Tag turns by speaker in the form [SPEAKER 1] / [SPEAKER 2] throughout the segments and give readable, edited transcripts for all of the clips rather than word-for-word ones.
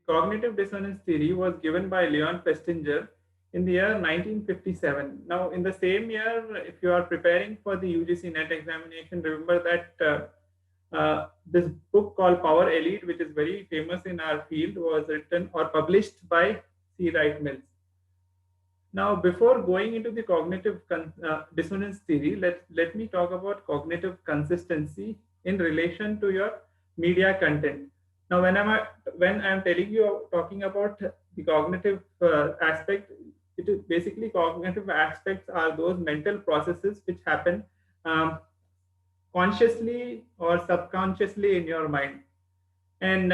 [SPEAKER 1] cognitive dissonance theory was given by Leon Festinger in the year 1957. Now, in the same year, if you are preparing for the UGC NET examination, remember that this book called Power Elite, which is very famous in our field, was written or published by C. Wright Mills. Now, before going into the cognitive dissonance theory, let me talk about cognitive consistency in relation to your media content. Now, when I'm telling you talking about the cognitive aspect, it is basically cognitive aspects are those mental processes which happen um, consciously or subconsciously in your mind. And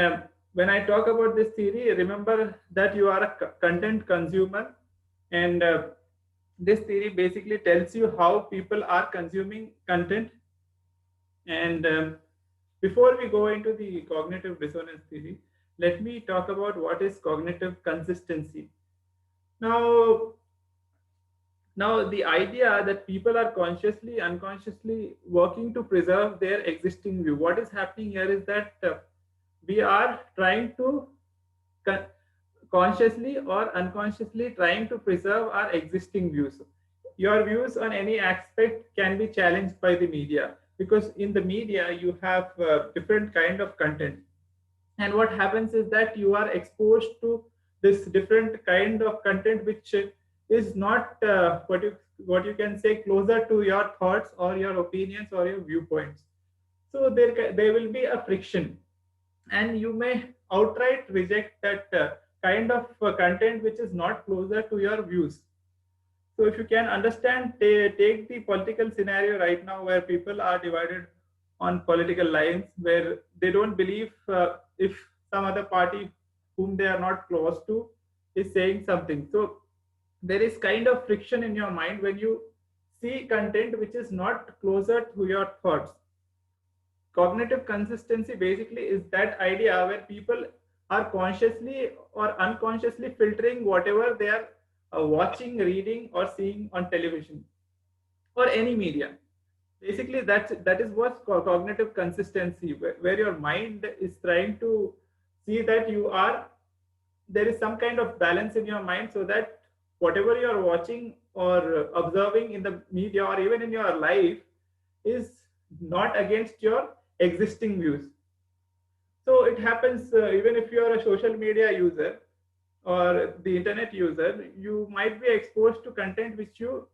[SPEAKER 1] when I talk about this theory, remember that you are a content consumer, and this theory basically tells you how people are consuming content. And before we go into the cognitive dissonance theory, let me talk about what is cognitive consistency. Now, now the idea that people are consciously, unconsciously working to preserve their existing view. What is happening here is that we are trying to consciously or unconsciously trying to preserve our existing views. Your views on any aspect can be challenged by the media, because in the media you have different kind of content, and what happens is that you are exposed to this different kind of content which is not what you can say closer to your thoughts or your opinions or your viewpoints. So there will be a friction, and you may outright reject that kind of content which is not closer to your views. So if you can understand, take the political scenario right now where people are divided on political lines, where they don't believe if some other party whom they are not close to is saying something. So there is kind of friction in your mind when you see content which is not closer to your thoughts. Cognitive consistency basically is that idea where people are consciously or unconsciously filtering whatever they are watching, reading, or seeing on television or any media. Basically, that is what's called cognitive consistency, where your mind is trying to see that you are there is some kind of balance in your mind, so that whatever you are watching or observing in the media or even in your life is not against your existing views. So it happens even if you are a social media user or the internet user, you might be exposed to content which you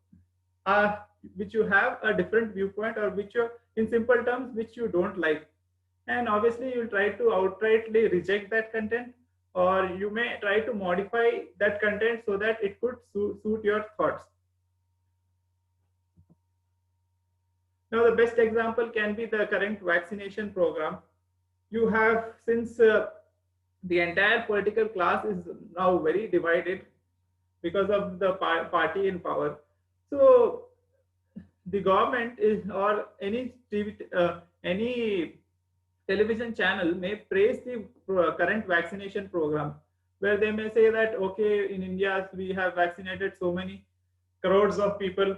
[SPEAKER 1] have a different viewpoint, or which you, in simple terms, which you don't like. And obviously you'll try to outrightly reject that content, or you may try to modify that content so that it could suit your thoughts. Now, the best example can be the current vaccination program. You have, since the entire political class is now very divided because of the party in power. So the government is, or any any television channel may praise the current vaccination program, where they may say that, okay, in India we have vaccinated so many crores of people,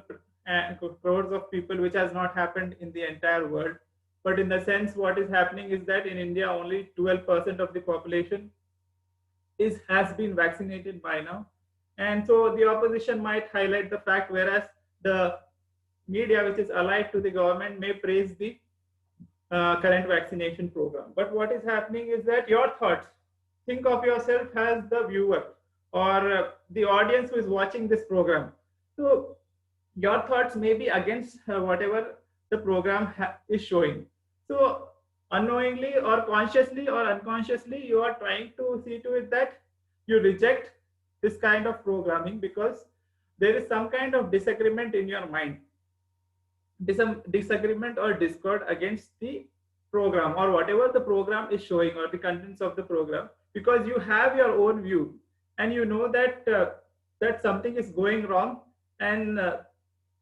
[SPEAKER 1] crores of people, which has not happened in the entire world. But in the sense, what is happening is that in India, only 12% of the population has been vaccinated by now. And so the opposition might highlight the fact, whereas the media, which is allied to the government, may praise the current vaccination program. But what is happening is that your thoughts, think of yourself as the viewer or the audience who is watching this program. So your thoughts may be against whatever the program is showing. So unknowingly or consciously or unconsciously, you are trying to see to it that you reject this kind of programming, because there is some kind of disagreement in your mind, disagreement or discord against the program or whatever the program is showing, or the contents of the program, because you have your own view and you know that that something is going wrong, and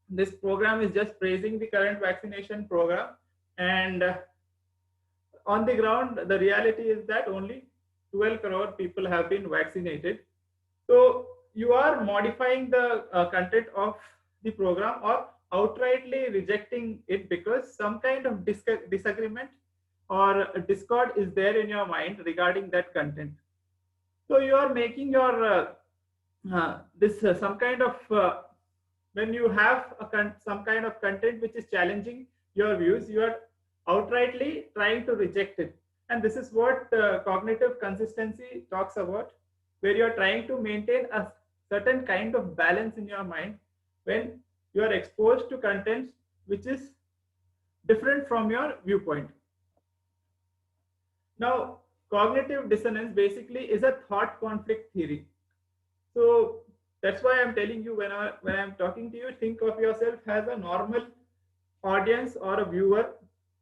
[SPEAKER 1] this program is just praising the current vaccination program. And on the ground, the reality is that only 12 crore people have been vaccinated. So you are modifying the content of the program, or outrightly rejecting it, because some kind of disagreement or discord is there in your mind regarding that content. So you are making your this some kind of when you have some kind of content which is challenging your views, you are outrightly trying to reject it. And this is what cognitive consistency talks about, where you are trying to maintain a certain kind of balance in your mind when you are exposed to content which is different from your viewpoint. Now, cognitive dissonance basically is a thought conflict theory. So that's why I'm telling you, when I'm talking to you, think of yourself as a normal audience or a viewer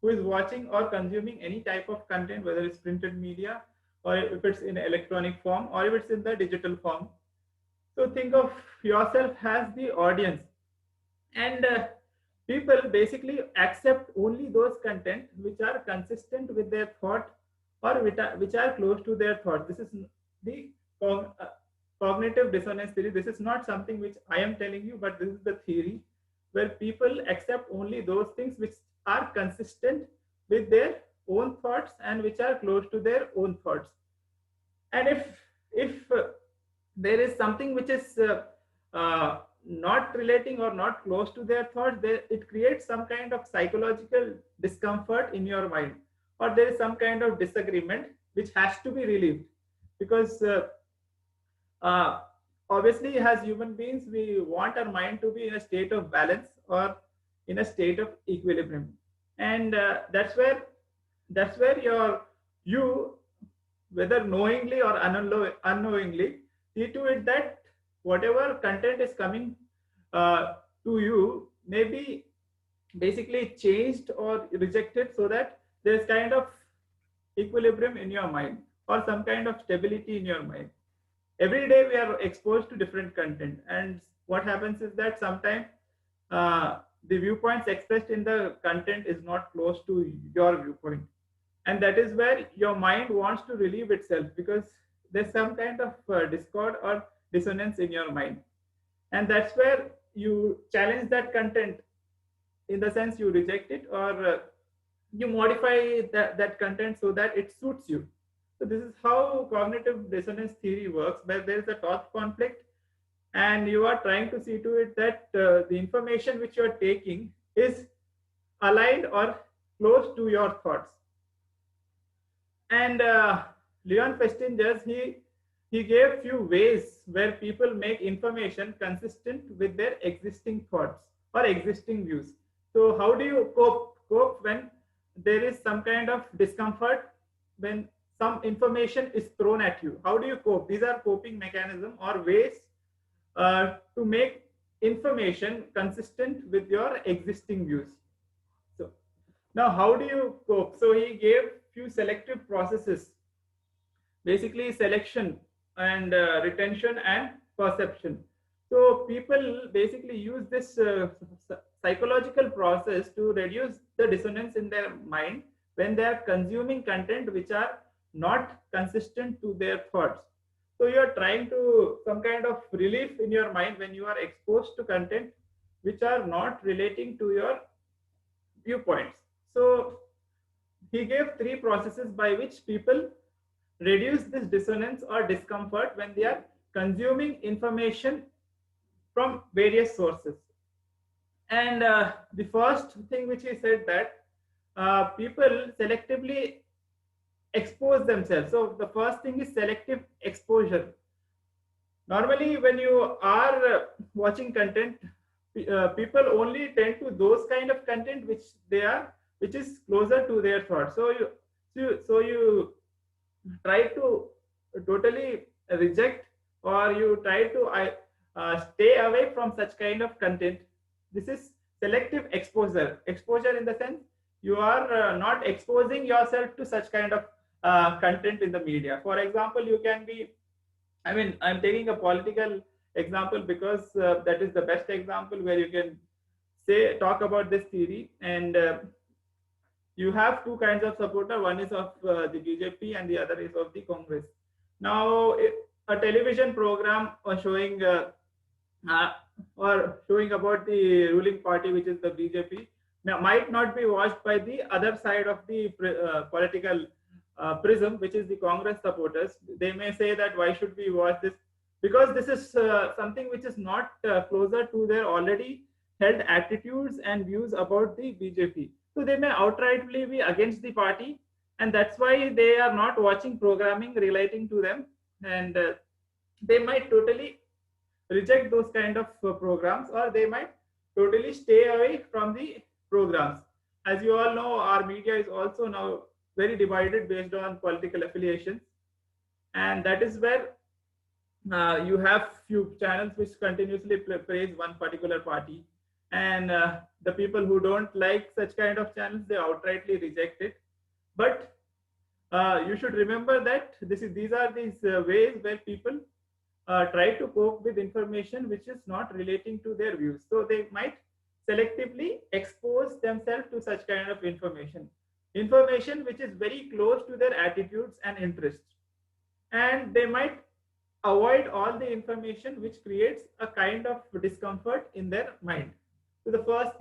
[SPEAKER 1] who is watching or consuming any type of content, whether it's printed media or if it's in electronic form or if it's in the digital form. So think of yourself as the audience, and people basically accept only those content which are consistent with their thought or which are close to their thought. This is the cognitive dissonance theory. This is not something which I am telling you, but this is the theory where people accept only those things which are consistent with their own thoughts and which are close to their own thoughts. And if there is something which is not relating or not close to their thoughts, it creates some kind of psychological discomfort in your mind, or there is some kind of disagreement which has to be relieved, because uh, obviously as human beings we want our mind to be in a state of balance or in a state of equilibrium. And that's where you, whether knowingly or unknowingly, see to it that whatever content is coming to you may be basically changed or rejected, so that there's kind of equilibrium in your mind or some kind of stability in your mind. Every day we are exposed to different content, and what happens is that sometimes the viewpoints expressed in the content is not close to your viewpoint, and that is where your mind wants to relieve itself, because there's some kind of discord or dissonance in your mind. And that's where you challenge that content, in the sense you reject it, or you modify that content so that it suits you. So this is how cognitive dissonance theory works, where there is a thought conflict and you are trying to see to it that the information which you are taking is aligned or close to your thoughts. And Leon Festinger's, he gave few ways where people make information consistent with their existing thoughts or existing views. So how do you cope when there is some kind of discomfort, when some information is thrown at you? How do you cope? These are coping mechanisms or ways to make information consistent with your existing views. So now how do you cope? So he gave few selective processes, basically selection and retention and perception. So people basically use this psychological process to reduce the dissonance in their mind when they are consuming content which are not consistent to their thoughts. So you are trying to some kind of relief in your mind when you are exposed to content which are not relating to your viewpoints. So he gave three processes by which people reduce this dissonance or discomfort when they are consuming information from various sources. And the first thing which he said, that people selectively expose themselves. So the first thing is selective exposure. Normally when you are watching content, people only tend to those kind of content which is closer to their thoughts. So you try to totally reject, or you try to stay away from such kind of content. This is selective exposure in the sense you are not exposing yourself to such kind of content in the media. For example, you can be, I'm taking a political example because that is the best example where you can talk about this theory. And you have two kinds of supporter. One is of the BJP and the other is of the Congress. Now, a television program showing about the ruling party, which is the BJP, might not be watched by the other side of the political Prism, which is the Congress supporters, they may say that why should we watch this? Because this is something which is not closer to their already held attitudes and views about the BJP. So they may outrightly be against the party, and that's why they are not watching programming relating to them, and they might totally reject those kind of programs, or they might totally stay away from the programs. As you all know, our media is also now very divided based on political affiliations, and that is where you have few channels which continuously praise one particular party, and the people who don't like such kind of channels, they outrightly reject it. But you should remember that these are these ways where people try to cope with information which is not relating to their views. So they might selectively expose themselves to such kind of information which is very close to their attitudes and interests. And they might avoid all the information which creates a kind of discomfort in their mind. So the first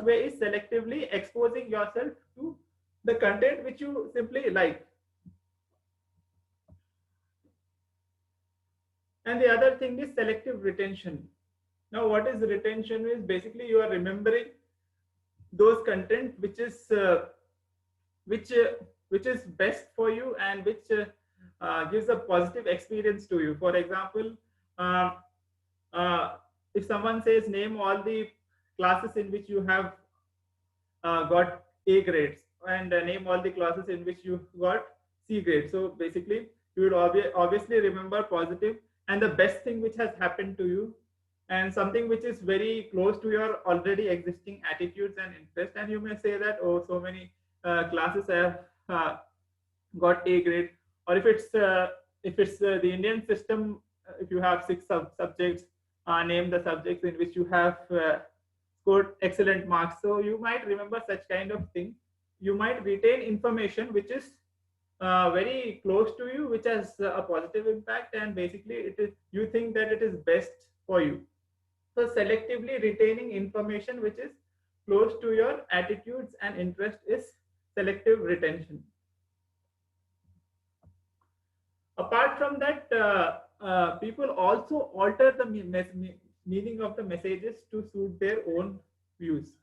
[SPEAKER 1] way is selectively exposing yourself to the content which you simply like. And the other thing is selective retention. Now, what is retention? Is basically you are remembering those content which which is best for you, and which gives a positive experience to you. For example, uh, if someone says name all the classes in which you have got A grades, and name all the classes in which you got C grades. So basically, you would obviously remember positive and the best thing which has happened to you, and something which is very close to your already existing attitudes and interests. And you may say that, oh, so many classes I have got A grade. Or if it's the Indian system, if you have six subjects, name the subjects in which you have scored excellent marks. So you might remember such kind of thing. You might retain information which is very close to you, which has a positive impact, and basically it is, you think that it is best for you. So selectively retaining information which is close to your attitudes and interest is selective retention. Apart from that, people also alter the meaning of the messages to suit their own views.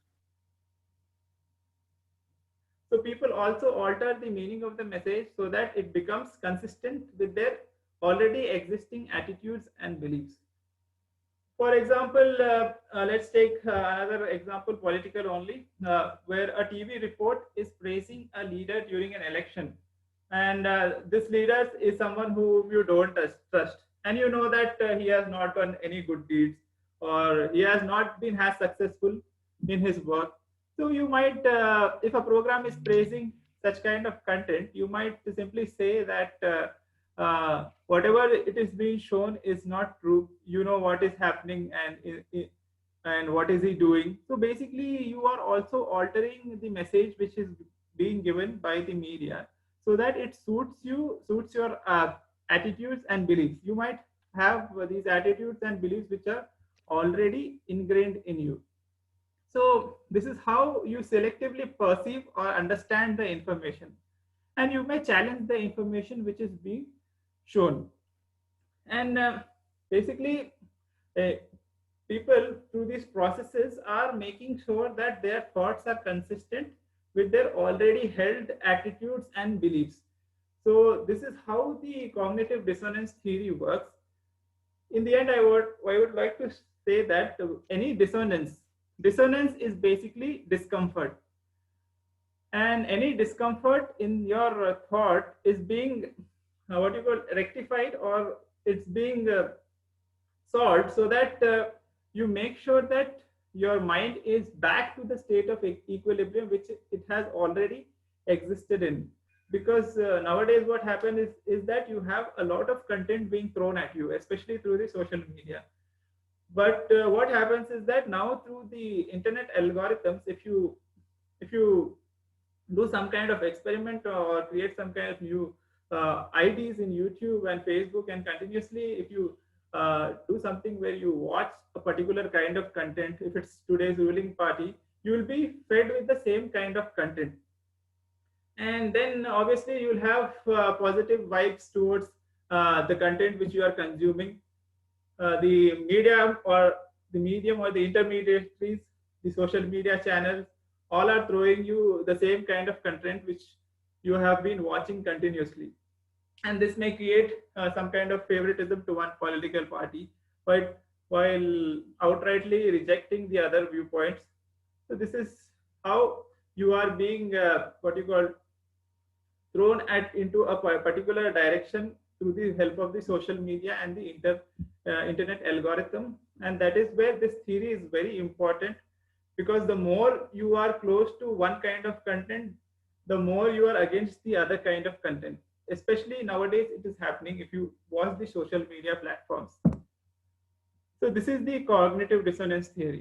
[SPEAKER 1] So people also alter the meaning of the message so that it becomes consistent with their already existing attitudes and beliefs. For example, let's take another example, political only, where a TV report is praising a leader during an election. And this leader is someone whom you don't trust. And you know that he has not done any good deeds, or he has not been as successful in his work. So you might, if a program is praising such kind of content, you might simply say that whatever it is being shown is not true. You know what is happening, and what is he doing. So basically, you are also altering the message which is being given by the media so that it suits your attitudes and beliefs. You might have these attitudes and beliefs which are already ingrained in you. So this is how you selectively perceive or understand the information, and you may challenge the information which is being shown. And basically, uh, people through these processes are making sure that their thoughts are consistent with their already held attitudes and beliefs. So this is how the cognitive dissonance theory works. In the end, I would like to say that any dissonance is basically discomfort, and any discomfort in your thought is being what you call rectified, or it's being solved, so that you make sure that your mind is back to the state of equilibrium which it has already existed in. Because nowadays what happens is that you have a lot of content being thrown at you, especially through the social media. But what happens is that now through the internet algorithms, if you do some kind of experiment or create some kind of new IDs in YouTube and Facebook, and continuously if you do something where you watch a particular kind of content, if it's today's ruling party, you will be fed with the same kind of content. And then obviously you'll have positive vibes towards the content which you are consuming. The media or the medium or the intermediaries, the social media channels, all are throwing you the same kind of content which you have been watching continuously. And this may create some kind of favoritism to one political party, but while outrightly rejecting the other viewpoints. So this is how you are being what you call thrown at into a particular direction through the help of the social media and the internet algorithm. And that is where this theory is very important, because the more you are close to one kind of content, the more you are against the other kind of content. Especially nowadays it is happening if you watch the social media platforms. So this is the cognitive dissonance theory.